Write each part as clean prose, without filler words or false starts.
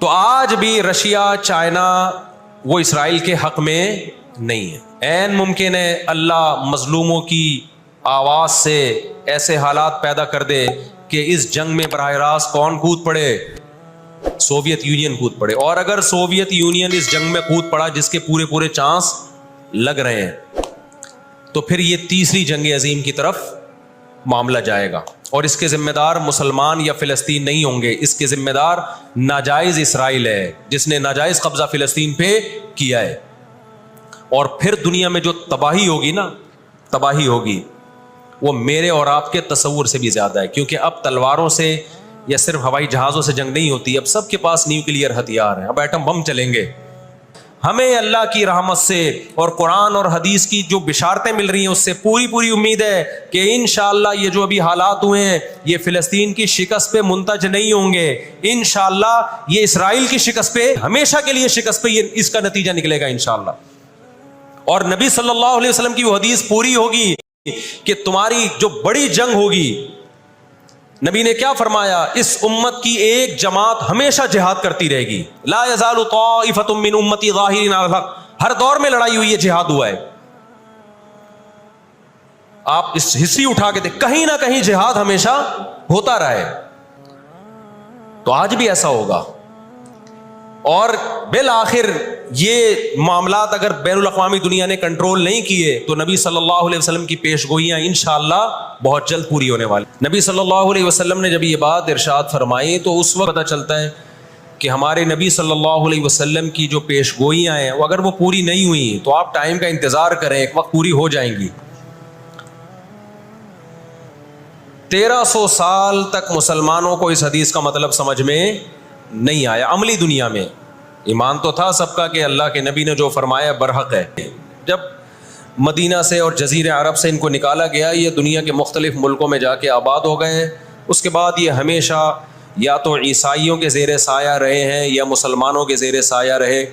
تو آج بھی رشیا چائنا وہ اسرائیل کے حق میں نہیں ہے. عین ممکن ہے اللہ مظلوموں کی آواز سے ایسے حالات پیدا کر دے کہ اس جنگ میں براہ راست کون کود پڑے؟ سوویت یونین کود پڑے. اور اگر سوویت یونین اس جنگ میں کود پڑا جس کے پورے چانس لگ رہے ہیں تو پھر یہ تیسری جنگ عظیم کی طرف معاملہ جائے گا, اور اس کے ذمہ دار مسلمان یا فلسطین نہیں ہوں گے. اس کے ذمہ دار ناجائز اسرائیل ہے جس نے ناجائز قبضہ فلسطین پہ کیا ہے. اور پھر دنیا میں جو تباہی ہوگی نا, تباہی ہوگی وہ میرے اور آپ کے تصور سے بھی زیادہ ہے, کیونکہ اب تلواروں سے یا صرف ہوائی جہازوں سے جنگ نہیں ہوتی, اب سب کے پاس نیوکلیئر ہتھیار ہیں, اب ایٹم بم چلیں گے. ہمیں اللہ کی رحمت سے اور قرآن اور حدیث کی جو بشارتیں مل رہی ہیں اس سے پوری امید ہے کہ انشاءاللہ یہ جو ابھی حالات ہوئے ہیں یہ فلسطین کی شکست پہ منتج نہیں ہوں گے. انشاءاللہ یہ اسرائیل کی شکست پہ, ہمیشہ کے لیے شکست پہ یہ اس کا نتیجہ نکلے گا انشاءاللہ. اور نبی صلی اللہ علیہ وسلم کی وہ حدیث پوری ہوگی کہ تمہاری جو بڑی جنگ ہوگی, نبی نے کیا فرمایا, اس امت کی ایک جماعت ہمیشہ جہاد کرتی رہے گی. لا یزال طائفۃ من امتی ظاہرین علی الحق, ہر دور میں لڑائی ہوئی ہے, جہاد ہوا ہے. آپ اس ہسٹری اٹھا کے دیکھ, کہیں نہ کہیں جہاد ہمیشہ ہوتا رہا ہے. تو آج بھی ایسا ہوگا. اور بالآخر یہ معاملات اگر بین الاقوامی دنیا نے کنٹرول نہیں کیے تو نبی صلی اللہ علیہ وسلم کی پیش گوئیاں انشاءاللہ بہت جلد پوری ہونے والی. نبی صلی اللہ علیہ وسلم نے جب یہ بات ارشاد فرمائی تو اس وقت پتہ چلتا ہے کہ ہمارے نبی صلی اللہ علیہ وسلم کی جو پیش گوئیاں ہیں وہ اگر وہ پوری نہیں ہوئی تو آپ ٹائم کا انتظار کریں, ایک وقت پوری ہو جائیں گی. 1300 سال تک مسلمانوں کو اس حدیث کا مطلب سمجھ میں نہیں آیا. عملی دنیا میں ایمان تو تھا سب کا کہ اللہ کے نبی نے جو فرمایا برحق ہے. جب مدینہ سے اور جزیرہ عرب سے ان کو نکالا گیا, یہ دنیا کے مختلف ملکوں میں جا کے آباد ہو گئے ہیں. اس کے بعد یہ ہمیشہ یا تو عیسائیوں کے زیر سایہ رہے ہیں یا مسلمانوں کے زیر سایہ رہے.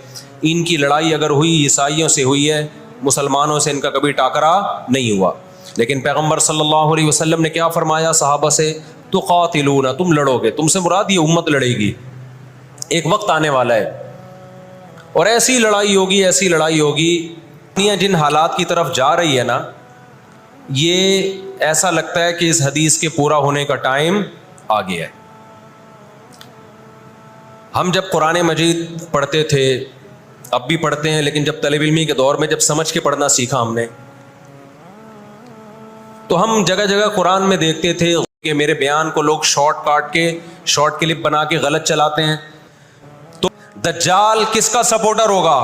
ان کی لڑائی اگر ہوئی عیسائیوں سے ہوئی ہے, مسلمانوں سے ان کا کبھی ٹاکرا نہیں ہوا. لیکن پیغمبر صلی اللہ علیہ وسلم نے کیا فرمایا صحابہ سے, تقاتلون, تم لڑو گے. تم سے مراد یہ امت لڑے گی, ایک وقت آنے والا ہے اور ایسی لڑائی ہوگی. دنیا جن حالات کی طرف جا رہی ہے نا, یہ ایسا لگتا ہے کہ اس حدیث کے پورا ہونے کا ٹائم آ گیا ہے. ہم جب قرآن مجید پڑھتے تھے, اب بھی پڑھتے ہیں, لیکن جب طالب علمی کے دور میں جب سمجھ کے پڑھنا سیکھا ہم نے, تو ہم جگہ جگہ قرآن میں دیکھتے تھے کہ میرے بیان کو لوگ شارٹ کلپ بنا کے غلط چلاتے ہیں. تو دجال کس کا سپورٹر ہوگا؟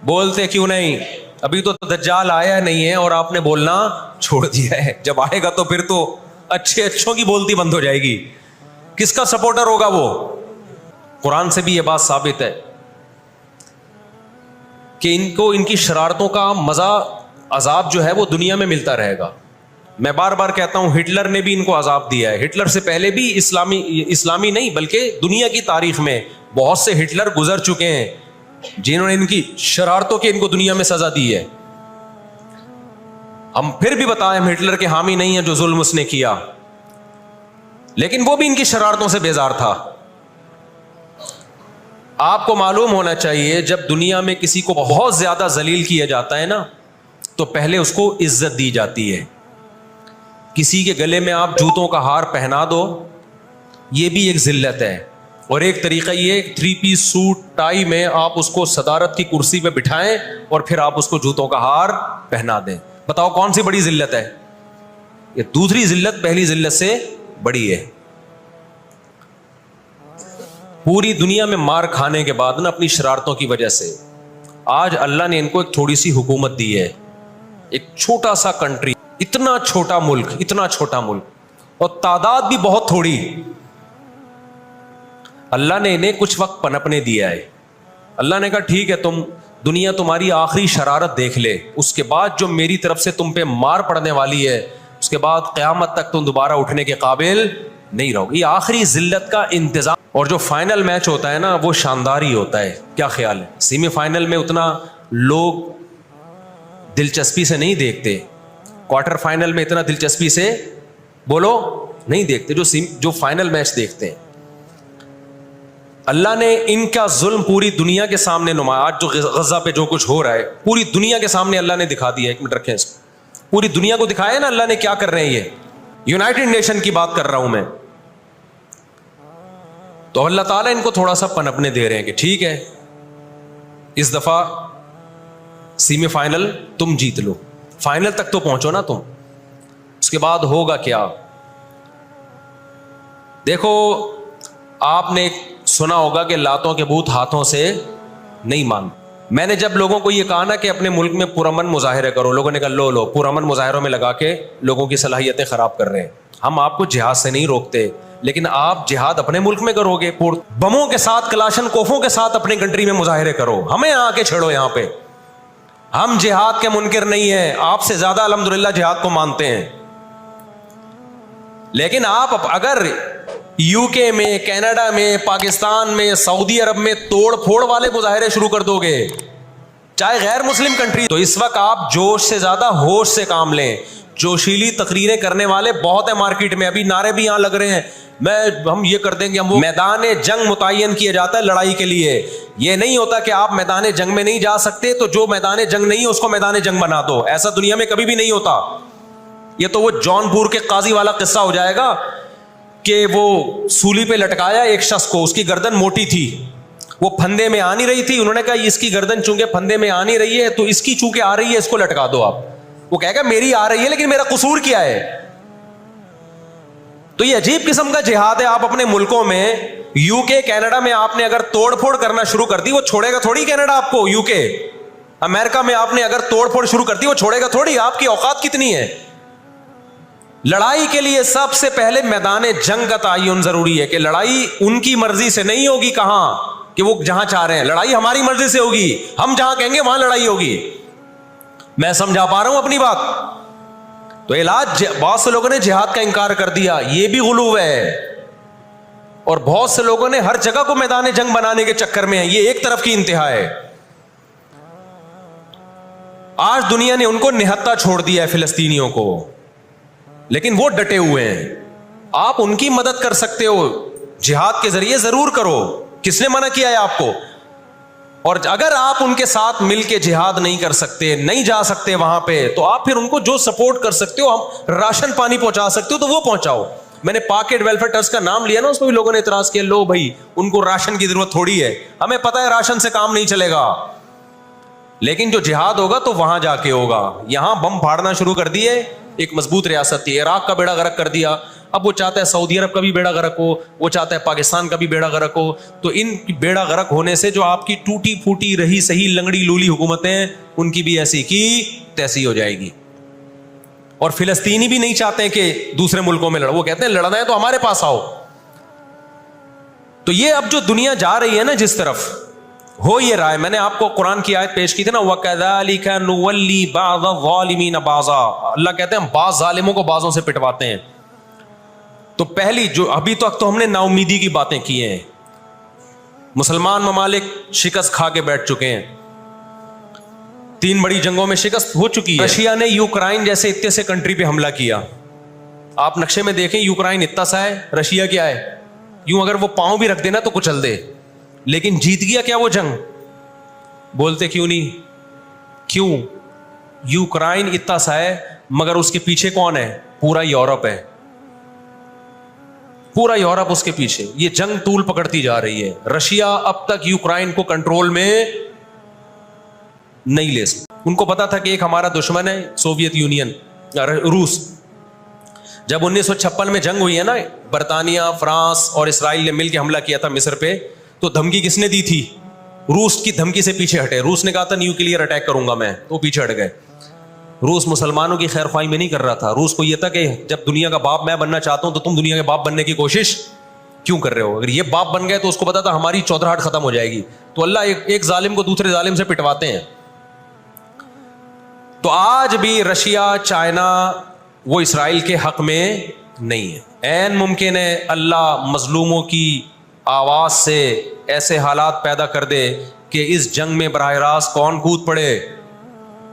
بولتے کیوں نہیں؟ ابھی تو دجال آیا نہیں ہے اور آپ نے بولنا چھوڑ دیا ہے. جب آئے گا تو پھر تو اچھوں کی بولتی بند ہو جائے گی. کس کا سپورٹر ہوگا وہ؟ قرآن سے بھی یہ بات ثابت ہے کہ ان کو ان کی شرارتوں کا مزہ, عذاب جو ہے وہ دنیا میں ملتا رہے گا. میں بار بار کہتا ہوں ہٹلر نے بھی ان کو عذاب دیا ہے. ہٹلر سے پہلے بھی اسلامی نہیں بلکہ دنیا کی تاریخ میں بہت سے ہٹلر گزر چکے ہیں جنہوں نے ان کی شرارتوں کے ان کو دنیا میں سزا دی ہے. ہم پھر بھی بتائیں ہم ہٹلر کے حامی نہیں ہیں جو ظلم اس نے کیا, لیکن وہ بھی ان کی شرارتوں سے بیزار تھا. آپ کو معلوم ہونا چاہیے جب دنیا میں کسی کو بہت زیادہ ذلیل کیا جاتا ہے نا تو پہلے اس کو عزت دی جاتی ہے. کسی کے گلے میں آپ جوتوں کا ہار پہنا دو, یہ بھی ایک ذلت ہے. اور ایک طریقہ یہ 3 پیس سوٹ ٹائی میں آپ اس کو صدارت کی کرسی پہ بٹھائیں اور پھر آپ اس کو جوتوں کا ہار پہنا دیں. بتاؤ کون سی بڑی ذلت ہے؟ یہ دوسری ذلت پہلی ذلت سے بڑی ہے. پوری دنیا میں مار کھانے کے بعد نا اپنی شرارتوں کی وجہ سے آج اللہ نے ان کو ایک تھوڑی سی حکومت دی ہے. ایک چھوٹا سا کنٹری, اتنا چھوٹا ملک اور تعداد بھی بہت تھوڑی. اللہ نے انہیں کچھ وقت پنپنے دیا ہے. اللہ نے کہا ٹھیک ہے, تم دنیا تمہاری آخری شرارت دیکھ لے, اس کے بعد جو میری طرف سے تم پہ مار پڑنے والی ہے اس کے بعد قیامت تک تم دوبارہ اٹھنے کے قابل نہیں رہو گے. یہ آخری ذلت کا انتظام. اور جو فائنل میچ ہوتا ہے نا وہ شاندار ہی ہوتا ہے. کیا خیال ہے؟ سیمی فائنل میں اتنا لوگ دلچسپی سے نہیں دیکھتے, کوارٹر فائنل میں اتنا دلچسپی سے بولو نہیں دیکھتے جو فائنل میچ دیکھتے ہیں. اللہ نے ان کا ظلم پوری دنیا کے سامنے نمایا. آج جو غزہ پہ جو کچھ ہو رہا ہے پوری دنیا کے سامنے اللہ نے دکھا دیا. ایک منٹ رکھیں اس کو. پوری دنیا کو دکھایا نا اللہ نے کیا کر رہے ہیں. یہ یونائٹڈ نیشن کی بات کر رہا ہوں میں. تو اللہ تعالیٰ ان کو تھوڑا سا پنپنے دے رہے ہیں کہ ٹھیک ہے اس دفعہ سیمی فائنل تم جیت لو, فائنل تک تو پہنچو نا تم, اس کے بعد ہوگا کیا. دیکھو آپ نے سنا ہوگا کہ لاتوں کے بت ہاتھوں سے نہیں مان. میں نے جب لوگوں کو یہ کہا نا کہ اپنے ملک میں پرامن مظاہرے کرو, لوگوں نے کہا لو پرامن مظاہروں میں لگا کے لوگوں کی صلاحیتیں خراب کر رہے ہیں. ہم آپ کو جہاد سے نہیں روکتے, لیکن آپ جہاد اپنے ملک میں کرو گے, بموں کے ساتھ کلاشن کوفوں کے ساتھ اپنی کنٹری میں مظاہرے کرو, ہمیں آ کے چھیڑو یہاں پہ. ہم جہاد کے منکر نہیں ہیں, آپ سے زیادہ الحمدللہ جہاد کو مانتے ہیں. لیکن آپ اگر یو کے میں, کینیڈا میں, پاکستان میں, سعودی عرب میں توڑ پھوڑ والے مظاہرے شروع کر دو گے, چاہے غیر مسلم کنٹری, تو اس وقت آپ جوش سے زیادہ ہوش سے کام لیں. جوشیلی تقریریں کرنے والے بہت ہیں مارکیٹ میں, ابھی نعرے بھی یہاں لگ رہے ہیں, ہم یہ کر دیں گے, ہم وہ. میدان جنگ متعین کیا جاتا ہے لڑائی کے لیے. یہ نہیں ہوتا کہ آپ میدان جنگ میں نہیں جا سکتے تو جو میدان جنگ نہیں ہے اس کو میدان جنگ بنا دو. ایسا دنیا میں کبھی بھی نہیں ہوتا. یہ تو وہ جون پور کے قاضی والا قصہ ہو جائے گا کہ وہ سولی پہ لٹکایا ایک شخص کو, اس کی گردن موٹی تھی, وہ پھندے میں آ نہیں رہی تھی. انہوں نے کہا اس کی گردن چونکہ پھندے میں آ نہیں رہی ہے تو اس کی چونکہ آ رہی ہے اس کو لٹکا دو آپ. وہ کہے گا میری آ رہی ہے لیکن میرا قصور کیا ہے. تو یہ عجیب قسم کا جہاد ہے. آپ اپنے ملکوں میں یو کے, کینیڈا میں آپ نے اگر توڑ پھوڑ کرنا شروع کر دی, وہ چھوڑے گا تھوڑی کینیڈا آپ کو. یو کے, امریکہ میں آپ نے اگر توڑ پھوڑ شروع کر دی, وہ چھوڑے گا تھوڑی. آپ کی اوقات کتنی ہے. لڑائی کے لیے سب سے پہلے میدان جنگ کا تعین ضروری ہے کہ لڑائی ان کی مرضی سے نہیں ہوگی, کہاں کہ وہ جہاں چاہ رہے ہیں, لڑائی ہماری مرضی سے ہوگی. ہم جہاں کہیں گے وہاں لڑائی ہوگی. میں سمجھا پا رہا ہوں اپنی بات. تو علاج, بہت سے لوگوں نے جہاد کا انکار کر دیا, یہ بھی غلو ہے. اور بہت سے لوگوں نے ہر جگہ کو میدان جنگ بنانے کے چکر میں ہیں, یہ ایک طرف کی انتہا ہے. آج دنیا نے ان کو نہتا چھوڑ دیا ہے فلسطینیوں کو, لیکن وہ ڈٹے ہوئے ہیں. آپ ان کی مدد کر سکتے ہو جہاد کے ذریعے, ضرور کرو. کس نے منع کیا ہے آپ کو؟ اور اگر آپ ان کے ساتھ مل کے جہاد نہیں کر سکتے, نہیں جا سکتے وہاں پہ, تو آپ پھر ان کو جو سپورٹ کر سکتے ہو, ہم راشن پانی پہنچا سکتے ہو تو وہ پہنچاؤ. میں نے پاکٹ ویلفیئر ٹرسٹ کا نام لیا نا, اس میں بھی لوگوں نے اعتراض کیا, لو بھائی ان کو راشن کی ضرورت تھوڑی ہے, ہمیں پتہ ہے راشن سے کام نہیں چلے گا, لیکن جو جہاد ہوگا تو وہاں جا کے ہوگا. یہاں بم پھاڑنا شروع کر دیے, ایک مضبوط ریاست تھی, عراق کا بیڑا غرق کر دیا. اب وہ چاہتا ہے سعودی عرب کا بھی بیڑا غرق ہو, وہ چاہتا ہے پاکستان کا بھی بیڑا غرق ہو. تو ان بیڑا غرق ہونے سے جو آپ کی ٹوٹی پھوٹی رہی صحیح لنگڑی لولی حکومتیں, ان کی بھی ایسی کی تیسی ہو جائے گی. اور فلسطینی بھی نہیں چاہتے کہ دوسرے ملکوں میں لڑو, وہ کہتے ہیں لڑنا ہے تو ہمارے پاس آؤ. تو یہ اب جو دنیا جا رہی ہے نا جس طرف, ہو یہ رہا ہے. میں نے آپ کو قرآن کی آیت پیش کی تھی نا, وَكَذَلِكَ نُوَلِّي بَعْضَ الظَّالِمِينَ بَعْضًا. اللہ کہتے ہیں ہم بعض ظالموں کو بعضوں سے پٹواتے ہیں. تو پہلی جو ابھی تک تو ہم نے نا امیدی کی باتیں کی ہیں, مسلمان ممالک شکست کھا کے بیٹھ چکے ہیں, 3 بڑی جنگوں میں شکست ہو چکی ہے. رشیا نے یوکرائن جیسے اتنے سے کنٹری پہ حملہ کیا. آپ نقشے میں دیکھیں یوکرائن اتنا سا ہے, رشیا کیا ہے, یوں اگر وہ پاؤں بھی رکھ دینا تو کچل دے. لیکن جیت گیا کیا وہ جنگ؟ بولتے کیوں نہیں؟ کیوں؟ یوکرائن اتنا سا ہے مگر اس کے پیچھے کون ہے؟ پورا یورپ ہے, پورا یورپ اس کے پیچھے. یہ جنگ طول پکڑتی جا رہی ہے. رشیا اب تک یوکرائن کو کنٹرول میں نہیں لے سکتا. ان کو پتا تھا کہ ایک ہمارا دشمن ہے سوویت یونین, روس. جب 1956 میں جنگ ہوئی ہے نا, برطانیہ, فرانس اور اسرائیل نے مل کے حملہ کیا تھا مصر پہ, تو دھمکی کس نے دی تھی؟ روس کی دھمکی سے پیچھے ہٹے. روس نے کہا تھا نیوکلیئر اٹیک کروں گا میں, تو پیچھے ہٹ گئے. روس مسلمانوں کی خیر خواہی میں نہیں کر رہا تھا. روس کو یہ تھا کہ جب دنیا کا باپ میں بننا چاہتا ہوں تو تم دنیا کے باپ بننے کی کوشش کیوں کر رہے ہو؟ اگر یہ باپ بن گئے تو اس کو پتا تھا ہماری چودراہٹ ختم ہو جائے گی. تو اللہ ایک ظالم کو دوسرے ظالم سے پٹواتے ہیں. تو آج بھی رشیا, چائنا وہ اسرائیل کے حق میں نہیں ہے. عین ممکن ہے اللہ مظلوموں کی آواز سے ایسے حالات پیدا کر دے کہ اس جنگ میں براہ راست کون کود پڑے؟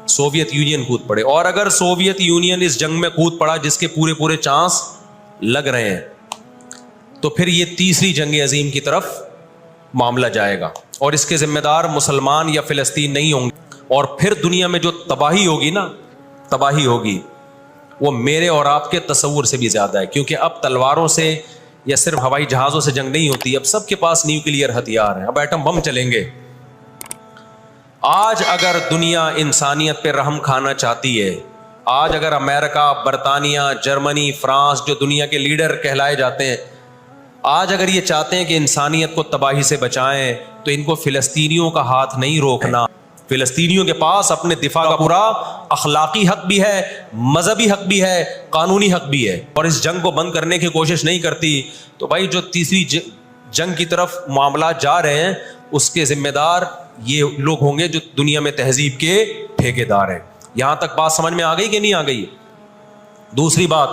سوویت یونین کود پڑے. اور اگر سوویت یونین اس جنگ میں کود پڑا جس کے پورے چانس لگ رہے ہیں, تو پھر یہ تیسری جنگ عظیم کی طرف معاملہ جائے گا اور اس کے ذمہ دار مسلمان یا فلسطین نہیں ہوں گے، اور پھر دنیا میں جو تباہی ہوگی نا، تباہی ہوگی وہ میرے اور آپ کے تصور سے بھی زیادہ ہے، کیونکہ اب تلواروں سے یا صرف ہوائی جہازوں سے جنگ نہیں ہوتی، اب سب کے پاس نیوکلیئر ہتھیار ہیں، اب ایٹم بم چلیں گے۔ آج اگر دنیا انسانیت پہ رحم کھانا چاہتی ہے، آج اگر امریکہ، برطانیہ، جرمنی، فرانس، جو دنیا کے لیڈر کہلائے جاتے ہیں، آج اگر یہ چاہتے ہیں کہ انسانیت کو تباہی سے بچائیں تو ان کو فلسطینیوں کا ہاتھ نہیں روکنا۔ فلسطینیوں کے پاس اپنے دفاع کا پورا اخلاقی حق بھی ہے، مذہبی حق بھی ہے، قانونی حق بھی ہے، اور اس جنگ کو بند کرنے کی کوشش نہیں کرتی تو بھائی جو تیسری جنگ کی طرف معاملات جا رہے ہیں اس کے ذمہ دار یہ لوگ ہوں گے جو دنیا میں تہذیب کے ٹھیکیدار ہیں۔ یہاں تک بات سمجھ میں آ گئی کہ نہیں آ گئی؟ دوسری بات،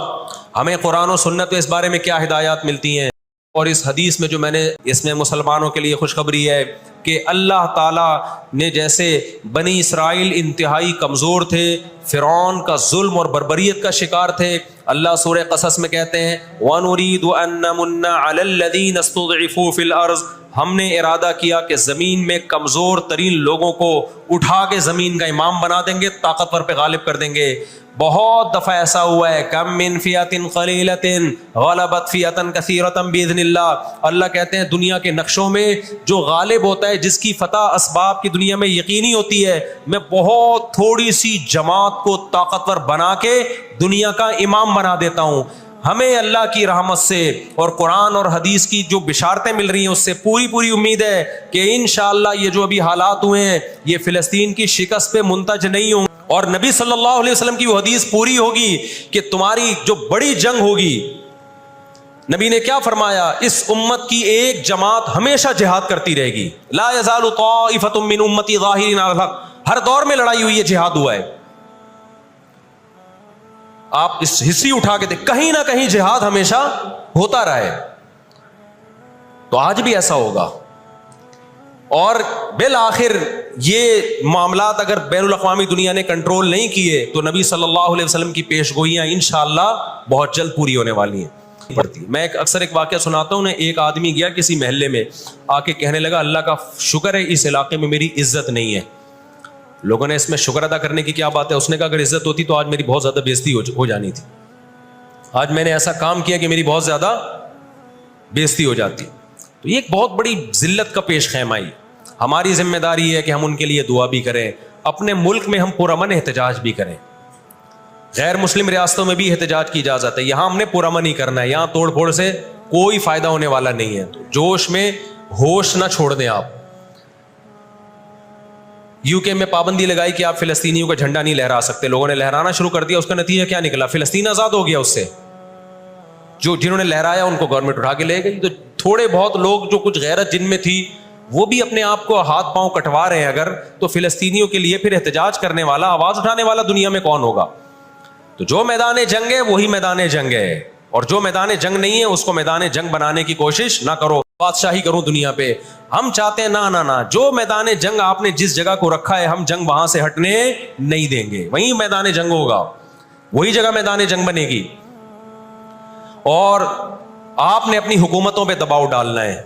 ہمیں قرآن و سنت میں اس بارے میں کیا ہدایات ملتی ہیں، اور اس حدیث میں جو میں نے اس میں مسلمانوں کے لیے خوشخبری ہے کہ اللہ تعالیٰ نے جیسے بنی اسرائیل انتہائی کمزور تھے، فرعون کا ظلم اور بربریت کا شکار تھے، اللہ سورہ قصص میں کہتے ہیں وَنُرِيدُ أَن نَّمُنَّ عَلَى الَّذِينَ اسْتُضْعِفُوا فِي الْأَرْضِ، ہم نے ارادہ کیا کہ زمین میں کمزور ترین لوگوں کو اٹھا کے زمین کا امام بنا دیں گے، طاقتور پہ غالب کر دیں گے۔ بہت دفعہ ایسا ہوا ہے، کم من فئۃ قلیلۃ غلبت فئۃ کثیرۃ باذن اللہ، اللہ کہتے ہیں دنیا کے نقشوں میں جو غالب ہوتا ہے، جس کی فتح اسباب کی دنیا میں یقینی ہوتی ہے، میں بہت تھوڑی سی جماعت کو طاقتور بنا کے دنیا کا امام بنا دیتا ہوں۔ ہمیں اللہ کی رحمت سے اور قرآن اور حدیث کی جو بشارتیں مل رہی ہیں اس سے پوری پوری امید ہے کہ انشاءاللہ یہ جو ابھی حالات ہوئے ہیں یہ فلسطین کی شکست پہ منتج نہیں ہوں، اور نبی صلی اللہ علیہ وسلم کی وہ حدیث پوری ہوگی کہ تمہاری جو بڑی جنگ ہوگی، نبی نے کیا فرمایا، اس امت کی ایک جماعت ہمیشہ جہاد کرتی رہے گی، لا یزال طائفۃ من امتی ظاہرین علی الحق، ہر دور میں لڑائی ہوئی ہے، جہاد ہوا ہے۔ آپ اس ہسٹری اٹھا کے دیکھ، کہیں نہ کہیں جہاد ہمیشہ ہوتا رہا ہے، تو آج بھی ایسا ہوگا۔ اور بالآخر یہ معاملات اگر بین الاقوامی دنیا نے کنٹرول نہیں کیے تو نبی صلی اللہ علیہ وسلم کی پیش گوئیاں انشاءاللہ بہت جلد پوری ہونے والی ہیں۔ میں اکثر ایک واقعہ سناتا ہوں، ایک آدمی گیا کسی محلے میں، آ کے کہنے لگا اللہ کا شکر ہے اس علاقے میں میری عزت نہیں ہے۔ لوگوں نے اس میں شکر ادا کرنے کی کیا بات ہے؟ اس نے کہا اگر عزت ہوتی تو آج میری بہت زیادہ بےزتی ہو جانی تھی، آج میں نے ایسا کام کیا کہ میری بہت زیادہ بےزتی ہو جاتی۔ تو یہ ایک بہت بڑی ذلت کا پیش خیمہ ہے۔ ہماری ذمہ داری ہے کہ ہم ان کے لیے دعا بھی کریں، اپنے ملک میں ہم پرامن احتجاج بھی کریں۔ غیر مسلم ریاستوں میں بھی احتجاج کی اجازت ہے، یہاں ہم نے پرامن ہی کرنا ہے، یہاں توڑ پھوڑ سے کوئی فائدہ ہونے والا نہیں ہے۔ تو جوش میں ہوش نہ چھوڑ دیں آپ۔ یو کے میں پابندی لگائی کہ آپ فلسطینیوں کا جھنڈا نہیں لہرا سکتے، لوگوں نے لہرانا شروع کر دیا، اس کا نتیجہ کیا نکلا؟ فلسطین آزاد ہو گیا۔ اس سے جنہوں نے لہرایا ان کو گورنمنٹ اٹھا کے لے گئی۔ تو تھوڑے بہت لوگ جو کچھ غیرت جن میں تھی وہ بھی اپنے آپ کو ہاتھ پاؤں کٹوا رہے ہیں اگر، تو فلسطینیوں کے لیے پھر احتجاج کرنے والا، آواز اٹھانے والا دنیا میں کون ہوگا؟ تو جو میدان جنگ ہے وہی میدان جنگ ہے، اور جو میدان جنگ نہیں ہے اس کو میدان جنگ بنانے کی کوشش نہ کرو۔ بادشاہی کروں دنیا پہ، ہم چاہتے ہیں نہ، جو میدان جنگ آپ نے جس جگہ کو رکھا ہے ہم جنگ وہاں سے ہٹنے نہیں دیں گے، وہیں میدان جنگ ہوگا، وہی جگہ میدان جنگ بنے گی۔ اور آپ نے اپنی حکومتوں پہ دباؤ ڈالنا ہے،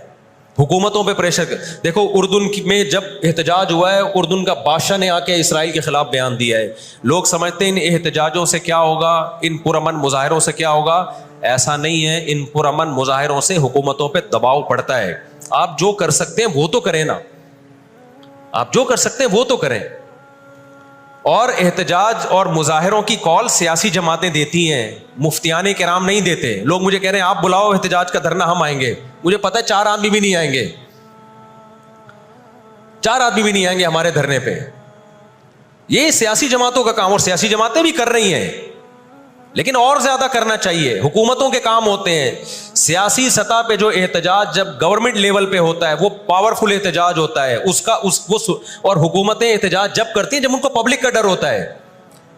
حکومتوں پہ پریشر۔ دیکھو اردن میں جب احتجاج ہوا ہے، اردن کا بادشاہ نے آ کے اسرائیل کے خلاف بیان دیا ہے۔ لوگ سمجھتے ہیں ان احتجاجوں سے کیا ہوگا، ان پرامن مظاہروں سے کیا ہوگا، ایسا نہیں ہے۔ ان پرامن مظاہروں سے حکومتوں پہ دباؤ پڑتا ہے۔ آپ جو کر سکتے ہیں وہ تو کریں نا، آپ جو کر سکتے ہیں وہ تو کریں۔ اور احتجاج اور مظاہروں کی کال سیاسی جماعتیں دیتی ہیں، مفتیان کرام نہیں دیتے۔ لوگ مجھے کہہ رہے ہیں آپ بلاؤ احتجاج کا دھرنا، ہم آئیں گے۔ مجھے پتہ ہے 4 آدمی بھی نہیں آئیں گے، 4 آدمی بھی نہیں آئیں گے ہمارے دھرنے پہ۔ یہ سیاسی جماعتوں کا کام، اور سیاسی جماعتیں بھی کر رہی ہیں، لیکن اور زیادہ کرنا چاہیے۔ حکومتوں کے کام ہوتے ہیں سیاسی سطح پہ جو احتجاج جب گورنمنٹ لیول پہ ہوتا ہے وہ پاورفل احتجاج ہوتا ہے، اور حکومتیں احتجاج جب کرتی ہیں جب ان کو پبلک کا ڈر ہوتا ہے۔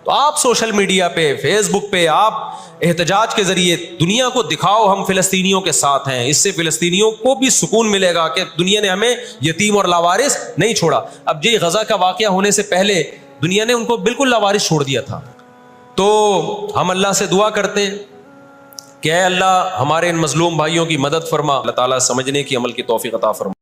تو آپ سوشل میڈیا پہ، فیس بک پہ آپ احتجاج کے ذریعے دنیا کو دکھاؤ ہم فلسطینیوں کے ساتھ ہیں۔ اس سے فلسطینیوں کو بھی سکون ملے گا کہ دنیا نے ہمیں یتیم اور لاوارث نہیں چھوڑا۔ اب یہ غزہ کا واقعہ ہونے سے پہلے دنیا نے ان کو بالکل لاوارث چھوڑ دیا تھا۔ تو ہم اللہ سے دعا کرتے ہیں کہ اے اللہ ہمارے ان مظلوم بھائیوں کی مدد فرما، اللہ تعالیٰ سمجھنے کی، عمل کی توفیق عطا فرما۔